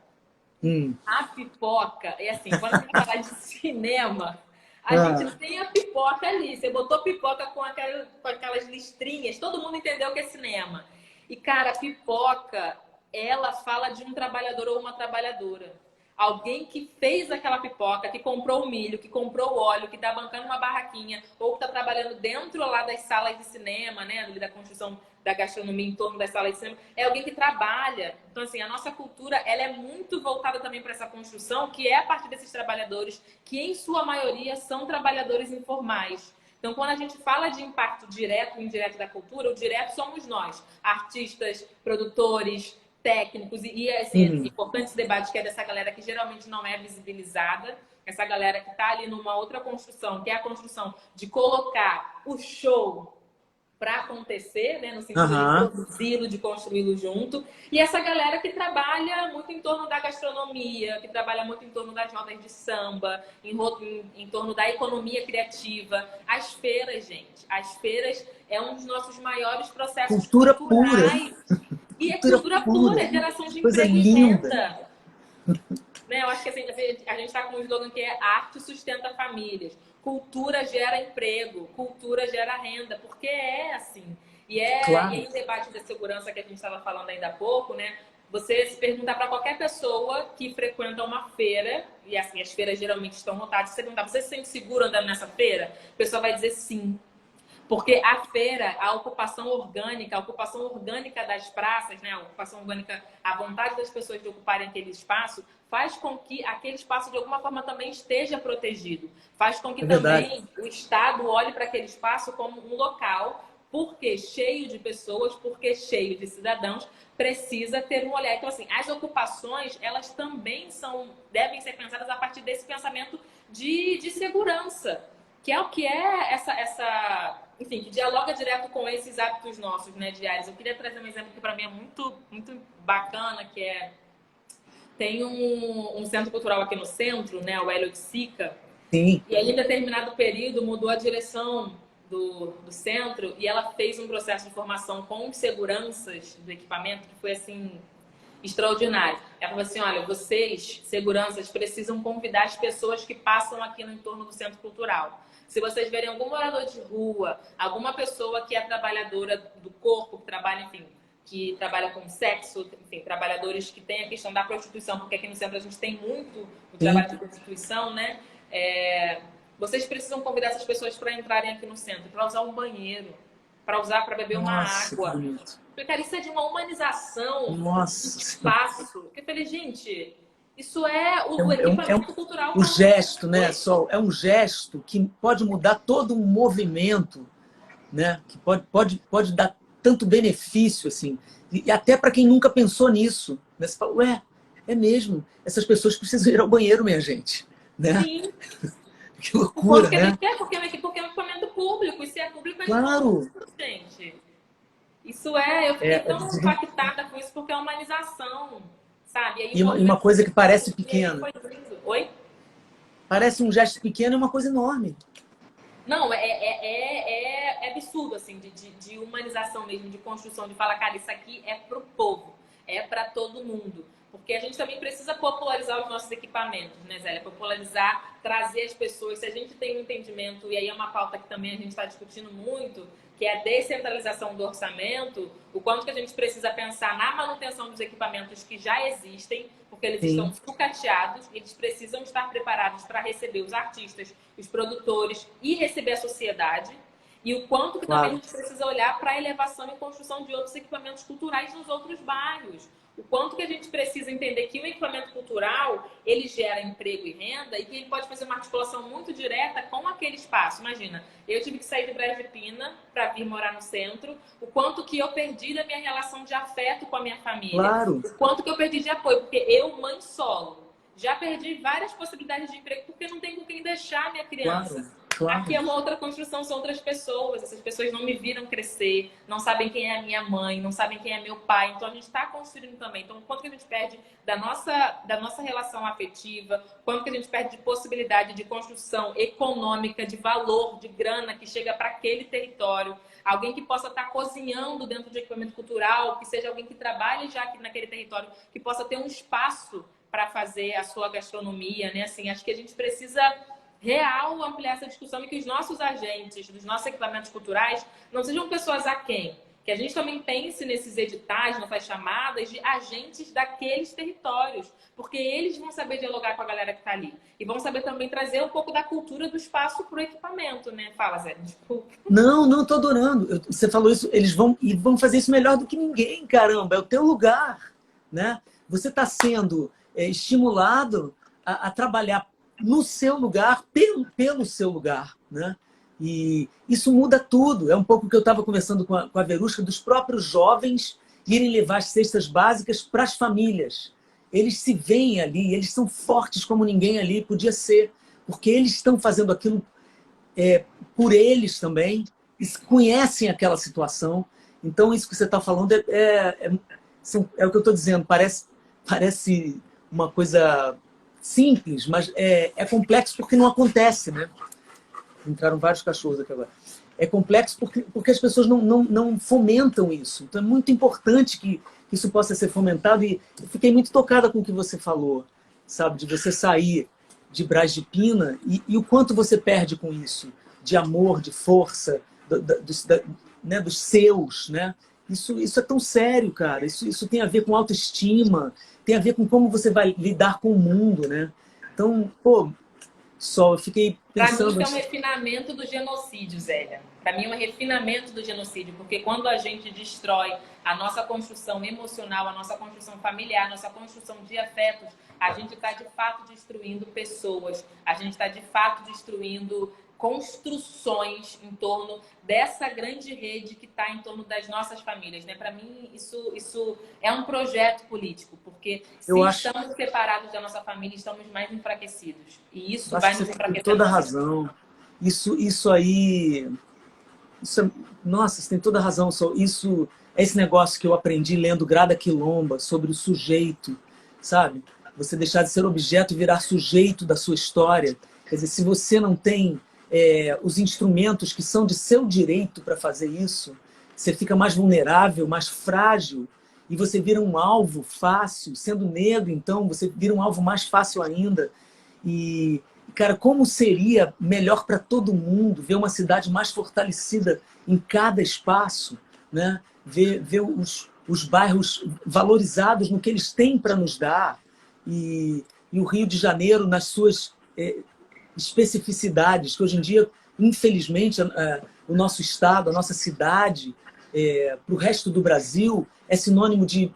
Hum. A pipoca, é assim, quando a gente fala de cinema, a gente Ah, tem a pipoca ali. Você botou pipoca com aquelas listrinhas, todo mundo entendeu que é cinema. E, cara, a pipoca, ela fala de um trabalhador ou uma trabalhadora. Alguém que fez aquela pipoca, que comprou o milho, que comprou o óleo, que está bancando uma barraquinha, ou que está trabalhando dentro lá das salas de cinema, né, da construção da gastronomia em torno das salas de cinema, é alguém que trabalha. Então, assim, a nossa cultura, ela é muito voltada também para essa construção, que é a partir desses trabalhadores, que em sua maioria são trabalhadores informais, Então, quando a gente fala de impacto direto e indireto da cultura, o direto somos nós, artistas, produtores, técnicos, e assim, é importante esse debate que é dessa galera que geralmente não é visibilizada, essa galera que está ali numa outra construção, que é a construção de colocar o show para acontecer, né, no sentido de produzi-lo, de construí-lo junto. E essa galera que trabalha muito em torno da gastronomia, que trabalha muito em torno das rodas de samba, em torno da economia criativa. As feiras, gente. As feiras é um dos nossos maiores processos Cultura culturais. pura. E é cultura pura, é geração de Coisa emprego linda. e renda. Né? Eu acho que assim, a gente está com um slogan que é arte sustenta famílias. Cultura gera emprego, cultura gera renda, porque é assim. E aí o debate da segurança que a gente estava falando ainda há pouco, né? Você se perguntar para qualquer pessoa que frequenta uma feira, e assim, as feiras geralmente estão lotadas, você perguntar, você se sente seguro andando nessa feira? A pessoa vai dizer sim. Porque a feira, a ocupação orgânica das praças, né? A ocupação orgânica, a vontade das pessoas de ocuparem aquele espaço, faz com que aquele espaço, de alguma forma, também esteja protegido. Faz com que também o Estado olhe para aquele espaço como um local, porque cheio de pessoas, porque cheio de cidadãos, precisa ter um olhar. Então, assim, as ocupações, elas também devem ser pensadas a partir desse pensamento de segurança, que é o que é enfim, que dialoga direto com esses hábitos nossos, né, diários. Eu queria trazer um exemplo que para mim é muito, muito bacana, que tem um centro cultural aqui no centro, né, o Hélio de Sica. Sim. E aí, em determinado período, mudou a direção do centro e ela fez um processo de formação com os seguranças do equipamento que foi, assim, extraordinário. Ela falou assim, olha, vocês, seguranças, precisam convidar as pessoas que passam aqui no entorno do centro cultural. Se vocês verem algum morador de rua, alguma pessoa que é trabalhadora do corpo, que trabalha, enfim, que trabalha com sexo, enfim, trabalhadores que têm a questão da prostituição, porque aqui no centro a gente tem muito o trabalho de prostituição, né? Vocês precisam convidar essas pessoas para entrarem aqui no centro, para usar um banheiro, para beber uma água. Porque, cara, isso é de uma humanização do espaço. Eu falei, gente, isso é o equipamento cultural. O gesto, né, Sol? É um gesto que pode mudar todo um movimento, né? Que pode dar tanto benefício, assim. E até para quem nunca pensou nisso. Né? Você fala, ué, é mesmo. Essas pessoas precisam ir ao banheiro, minha gente. Né? Sim. Que loucura, porque né? Porque é um equipamento público. E se é público, é claro. de todos, gente. Isso eu fiquei tão impactada com isso, porque é humanização, sabe? E uma coisa que parece pequena. Oi? Parece um gesto pequeno e uma coisa enorme. Não, é absurdo, assim, de humanização mesmo, de construção, de falar, cara, isso aqui é pro povo, é para todo mundo. Porque a gente também precisa popularizar os nossos equipamentos, né, Zélia? Popularizar, trazer as pessoas. Se a gente tem um entendimento, e aí é uma pauta que também a gente está discutindo muito, que é a descentralização do orçamento, o quanto que a gente precisa pensar na manutenção dos equipamentos que já existem, porque eles estão sucateados, eles precisam estar preparados para receber os artistas, os produtores e receber a sociedade. E o quanto que também a gente precisa olhar para a elevação e construção de outros equipamentos culturais nos outros bairros. O quanto que a gente precisa entender que o equipamento cultural, ele gera emprego e renda e que ele pode fazer uma articulação muito direta com aquele espaço. Imagina, eu tive que sair de Brejo de Pina para vir morar no centro. O quanto que eu perdi da minha relação de afeto com a minha família. Claro. O quanto que eu perdi de apoio, porque eu, mãe solo, já perdi várias possibilidades de emprego porque não tem com quem deixar a minha criança. Claro. Aqui é uma outra construção, são outras pessoas. Essas pessoas não me viram crescer, não sabem quem é a minha mãe, não sabem quem é meu pai. Então, a gente está construindo também. Então, quanto que a gente perde da nossa relação afetiva, quanto que a gente perde de possibilidade de construção econômica, de valor, de grana que chega para aquele território. Alguém que possa estar cozinhando dentro de equipamento cultural, que seja alguém que trabalhe já aqui naquele território, que possa ter um espaço para fazer a sua gastronomia, né? Assim, acho que a gente precisa real ampliar essa discussão e que os nossos agentes dos nossos equipamentos culturais não sejam pessoas aquém. Que a gente também pense nesses editais, nessas chamadas de agentes daqueles territórios, porque eles vão saber dialogar com a galera que está ali. E vão saber também trazer um pouco da cultura do espaço para o equipamento, né? Fala, Zé, desculpa. Não, tô adorando. Você falou isso, eles vão fazer isso melhor do que ninguém, caramba. É o teu lugar, né? Você está sendo estimulado a trabalhar no seu lugar, pelo seu lugar, né? E isso muda tudo. É um pouco o que eu estava conversando com a Verusca, dos próprios jovens irem levar as cestas básicas para as famílias. Eles se veem ali, eles são fortes como ninguém ali podia ser, porque eles estão fazendo aquilo por eles também, e conhecem aquela situação. Então, isso que você está falando é o que eu estou dizendo. Parece uma coisa simples, mas é complexo porque não acontece, né? Entraram vários cachorros aqui agora. É complexo porque as pessoas não fomentam isso. Então é muito importante que isso possa ser fomentado. E eu fiquei muito tocada com o que você falou, sabe? De você sair de Brás de Pina e o quanto você perde com isso. De amor, de força, né? Dos seus, né? Isso é tão sério, cara. Isso tem a ver com autoestima, tem a ver com como você vai lidar com o mundo, né? Então, pô, eu fiquei Para mim, pensando... isso é um refinamento do genocídio, Zélia. Para mim, é um refinamento do genocídio, porque quando a gente destrói a nossa construção emocional, a nossa construção familiar, a nossa construção de afetos, a gente está, de fato, destruindo pessoas, a gente está, de fato, destruindo construções em torno dessa grande rede que está em torno das nossas famílias, né? Para mim, isso é um projeto político, porque se estamos separados da nossa família, estamos mais enfraquecidos. E isso vai nos enfraquecer. Tem toda a razão. Isso aí... nossa, você tem toda a razão. Isso é esse negócio que eu aprendi lendo Grada Quilomba sobre o sujeito, sabe? Você deixar de ser objeto e virar sujeito da sua história. Quer dizer, se você não tem os instrumentos que são de seu direito para fazer isso, você fica mais vulnerável, mais frágil, e você vira um alvo fácil. Sendo negro, então, você vira um alvo mais fácil ainda. E, cara, como seria melhor para todo mundo ver uma cidade mais fortalecida em cada espaço, né? Ver os bairros valorizados no que eles têm para nos dar, e o Rio de Janeiro nas suas especificidades, que hoje em dia, infelizmente, o nosso estado, a nossa cidade, para o resto do Brasil, é sinônimo de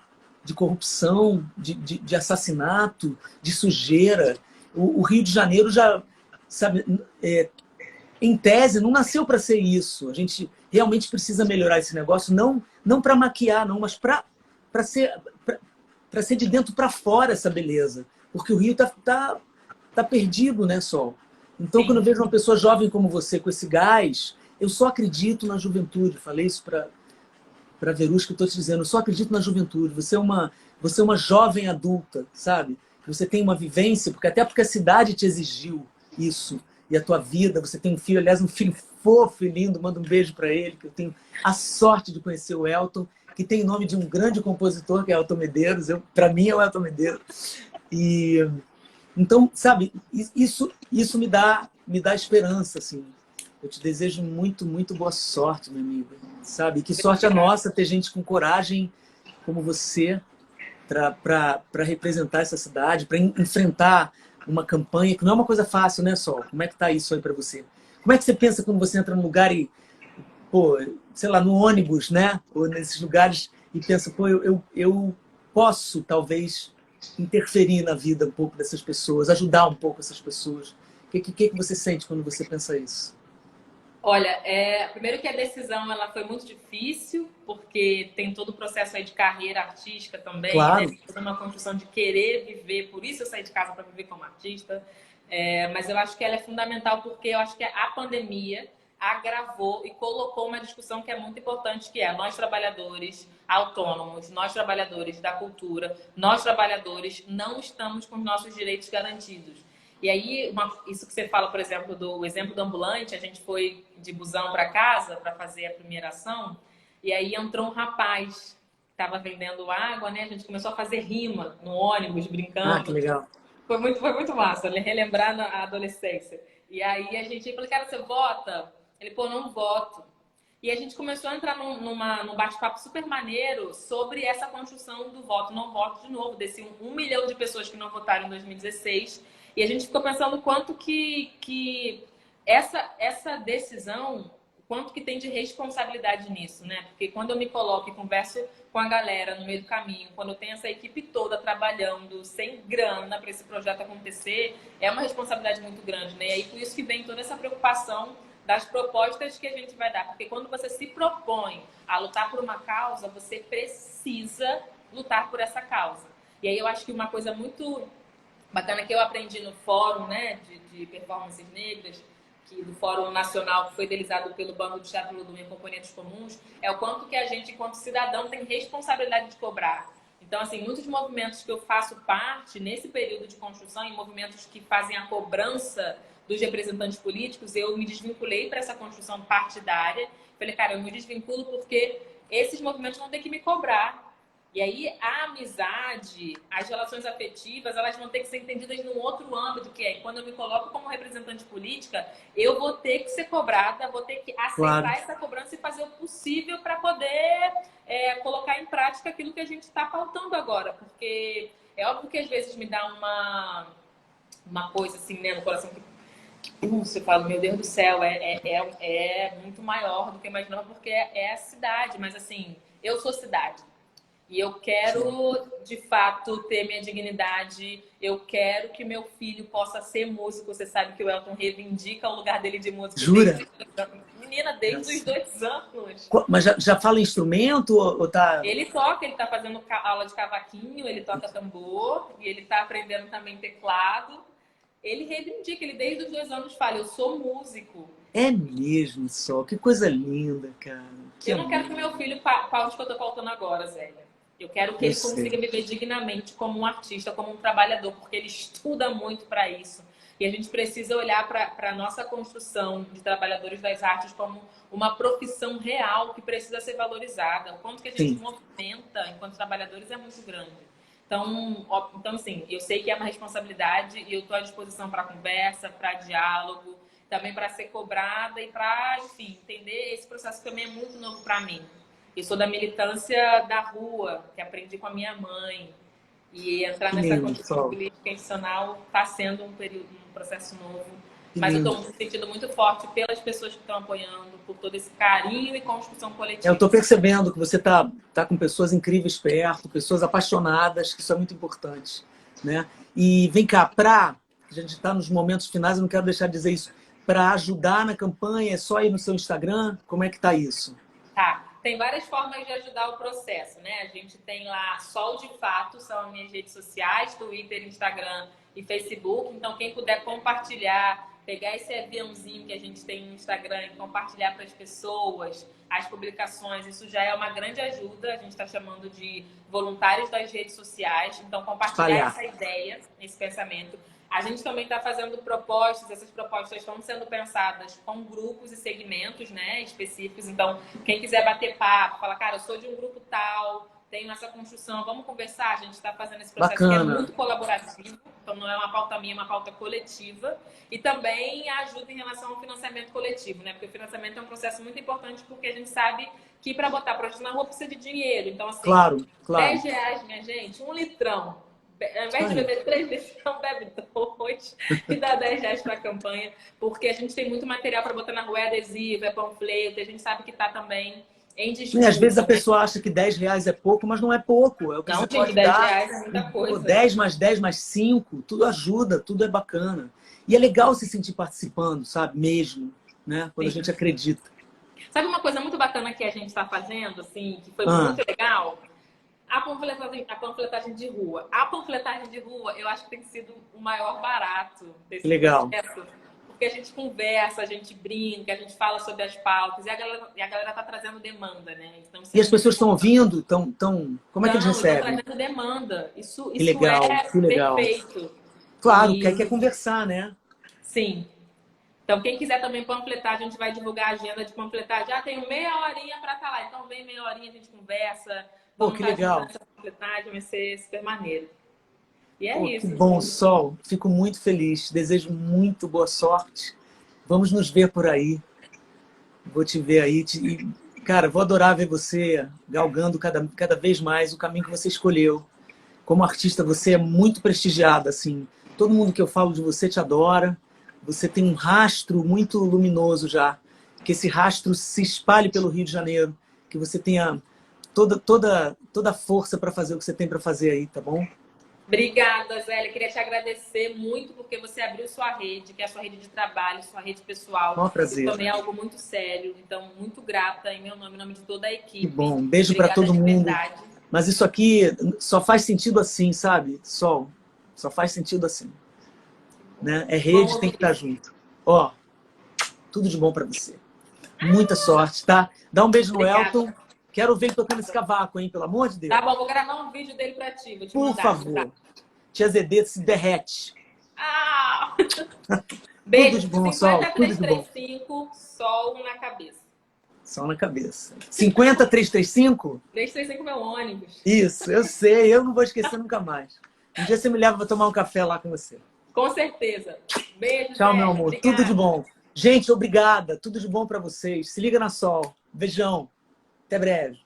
corrupção, de assassinato, de sujeira. O Rio de Janeiro já, sabe, em tese, não nasceu para ser isso. A gente realmente precisa melhorar esse negócio, não para maquiar, não, mas para ser de dentro para fora essa beleza. Porque o Rio tá perdido, né, Sol? Então, quando eu vejo uma pessoa jovem como você, com esse gás, eu só acredito na juventude. Falei isso para Verusca, que estou te dizendo, eu só acredito na juventude. Você é uma jovem adulta, sabe? Você tem uma vivência, porque a cidade te exigiu isso. E a tua vida, você tem um filho, aliás, um filho fofo e lindo, manda um beijo para ele, que eu tenho a sorte de conhecer o Elton, que tem o nome de um grande compositor, que é Elton Medeiros. Para mim é o Elton Medeiros. Então, sabe, isso me dá esperança, assim. Eu te desejo muito, muito boa sorte, minha amiga. Sabe? Que sorte a nossa ter gente com coragem como você para representar essa cidade, para enfrentar uma campanha que não é uma coisa fácil, né, Sol? Como é que tá isso aí para você? Como é que você pensa quando você entra num lugar e, pô, sei lá, no ônibus, né? Ou nesses lugares e pensa, pô, eu posso, talvez, interferir na vida um pouco dessas pessoas, ajudar um pouco essas pessoas. O que você sente quando você pensa isso? Olha, primeiro que a decisão ela foi muito difícil, porque tem todo o processo aí de carreira artística também, claro, né? Uma construção de querer viver, por isso eu saí de casa para viver como artista. Mas eu acho que ela é fundamental porque eu acho que a pandemia agravou e colocou uma discussão que é muito importante, que é nós trabalhadores autônomos, nós trabalhadores da cultura, nós trabalhadores não estamos com os nossos direitos garantidos. E aí, isso que você fala, por exemplo, do exemplo do ambulante, a gente foi de busão para casa para fazer a primeira ação, e aí entrou um rapaz que estava vendendo água, né? A gente começou a fazer rima no ônibus, brincando. Ah, que legal. Foi muito massa, relembrar a adolescência. E aí a gente falou, cara, você vota? Ele, pô, não voto. E a gente começou a entrar num bate-papo super maneiro sobre essa construção do voto. Não voto de novo, desse 1 milhão de pessoas que não votaram em 2016. E a gente ficou pensando quanto que essa decisão, quanto que tem de responsabilidade nisso, né? Porque quando eu me coloco e converso com a galera no meio do caminho, quando eu tenho essa equipe toda trabalhando sem grana para esse projeto acontecer, é uma responsabilidade muito grande, né? E aí por isso que vem toda essa preocupação das propostas que a gente vai dar. Porque quando você se propõe a lutar por uma causa, você precisa lutar por essa causa. E aí eu acho que uma coisa muito bacana que eu aprendi no fórum, né, de performances negras, do Fórum Nacional, que foi idealizado pelo Banco de Teatro Ludum e Companhia dos Comuns, é o quanto que a gente, enquanto cidadão, tem responsabilidade de cobrar. Então, assim, muitos movimentos que eu faço parte, nesse período de construção, em movimentos que fazem a cobrança dos representantes políticos, eu me desvinculei para essa construção partidária. Falei, cara, eu me desvinculo porque esses movimentos vão ter que me cobrar. E aí, a amizade, as relações afetivas, elas vão ter que ser entendidas num outro âmbito, que é quando eu me coloco como representante política, eu vou ter que ser cobrada, vou ter que aceitar essa cobrança e fazer o possível para poder colocar em prática aquilo que a gente está pautando agora. Porque é óbvio que às vezes me dá uma coisa assim, né, no coração que você fala, meu Deus do céu, é muito maior do que eu imaginava, porque é a cidade, mas assim, eu sou cidade. E eu quero, de fato, ter minha dignidade. Eu quero que meu filho possa ser músico. Você sabe que o Elton reivindica o lugar dele de músico. Jura? Menina, desde os 2 anos. Mas já fala instrumento ou tá... Ele toca, ele tá fazendo aula de cavaquinho, ele toca tambor, e ele tá aprendendo também teclado. Ele reivindica, ele desde os 2 anos fala, eu sou músico. É mesmo, Sol. Que coisa linda, cara. Eu não quero que meu filho paute o que eu tô pautando agora, Zélia. Eu quero que ele consiga viver dignamente como um artista, como um trabalhador, porque ele estuda muito para isso. E a gente precisa olhar para a nossa construção de trabalhadores das artes como uma profissão real que precisa ser valorizada. O quanto que a gente movimenta enquanto trabalhadores é muito grande. Então, assim, eu sei que é uma responsabilidade e eu estou à disposição para conversa, para diálogo, também para ser cobrada e para, enfim, entender esse processo que também é muito novo para mim. Eu sou da militância da rua, que aprendi com a minha mãe. E entrar nessa construção política institucional está sendo um processo novo. Mas eu estou me sentindo muito forte pelas pessoas que estão apoiando, por todo esse carinho e construção coletiva. Eu estou percebendo que você tá com pessoas incríveis perto, pessoas apaixonadas, que isso é muito importante, né? E vem cá, a gente está nos momentos finais, eu não quero deixar de dizer isso, para ajudar na campanha, é só ir no seu Instagram? Como é que está isso? Tá. Tem várias formas de ajudar o processo, né? A gente tem lá Sol de Fato, são as minhas redes sociais, Twitter, Instagram e Facebook. Então, quem puder compartilhar, pegar esse aviãozinho que a gente tem no Instagram e compartilhar para as pessoas, as publicações, isso já é uma grande ajuda. A gente está chamando de voluntários das redes sociais. Então, compartilhar essa ideia, esse pensamento. A gente também está fazendo propostas, essas propostas estão sendo pensadas com grupos e segmentos, né, específicos. Então, quem quiser bater papo, falar, cara, eu sou de um grupo tal, tenho essa construção, vamos conversar. A gente está fazendo esse processo que é muito colaborativo, então não é uma pauta minha, é uma pauta coletiva. E também ajuda em relação ao financiamento coletivo, né, porque o financiamento é um processo muito importante, porque a gente sabe que para botar projeto na rua precisa de dinheiro. Então, assim, R$10, minha gente, 1 litrão. Ao invés de beber 3 litros, não bebe 2 e dá R$10 para a campanha, porque a gente tem muito material para botar na rua, é adesivo, é panfleto, a gente sabe que está também em disputa. E às vezes a pessoa acha que R$10 é pouco, mas não é pouco. É o que não, você gente, pode R$10 dar. É muita coisa. 10 mais 10 mais 5, tudo ajuda, tudo é bacana. E é legal se sentir participando, sabe? Mesmo, né? Quando a gente acredita. Sabe uma coisa muito bacana que a gente está fazendo, assim, que foi muito legal? A panfletagem de rua. A panfletagem de rua, eu acho que tem sido o maior barato desse processo. Porque a gente conversa, a gente brinca, a gente fala sobre as pautas e a galera tá trazendo demanda, né? Então, e as pessoas estão ouvindo? Como é que eles recebem? Estão trazendo demanda. Isso legal, é perfeito. Claro, quer conversar, né? Sim. Então, quem quiser também panfletar, a gente vai divulgar a agenda de panfletagem. Já tenho meia horinha para estar lá. Então, vem meia horinha, a gente conversa. Pô, que legal. Essa panfletagem vai ser super maneiro. E é isso. Que bom, Sol. Fico muito feliz. Desejo muito boa sorte. Vamos nos ver por aí. Vou te ver aí. Cara, vou adorar ver você galgando cada vez mais o caminho que você escolheu. Como artista, você é muito prestigiada, assim. Todo mundo que eu falo de você te adora. Você tem um rastro muito luminoso já. Que esse rastro se espalhe pelo Rio de Janeiro. Que você tenha toda a força para fazer o que você tem para fazer aí, tá bom? Obrigada, Zélia. Queria te agradecer muito porque você abriu sua rede, que é a sua rede de trabalho, sua rede pessoal. Um prazer. Isso também é algo muito sério. Então, muito grata em meu nome, em nome de toda a equipe. Que bom. Um beijo para todo mundo. Verdade. Mas isso aqui só faz sentido assim, sabe? Sol. Só faz sentido assim. Né? É rede, tem que estar junto. Ó, tudo de bom para você. Muita sorte, tá? Dá um beijo no Elton. Quero ver ele tocando esse cavaco, hein? Pelo amor de Deus. Tá bom, vou gravar um vídeo dele pra ti. Vou te Por mandar, favor. tá? Tia Zedê se derrete. Ah! Beijo. Tudo de bom, Sol. Tudo de bom. 50-335, sol na cabeça. Sol na cabeça. 50-335? 335 meu ônibus. Isso, eu sei. Eu não vou esquecer nunca mais. Um dia você me leva para tomar um café lá com você. Com certeza. Beijo, tchau, Zé. meu amor. Obrigada. Tudo de bom. Gente, obrigada. Tudo de bom para vocês. Se liga na Sol. Beijão. Até breve.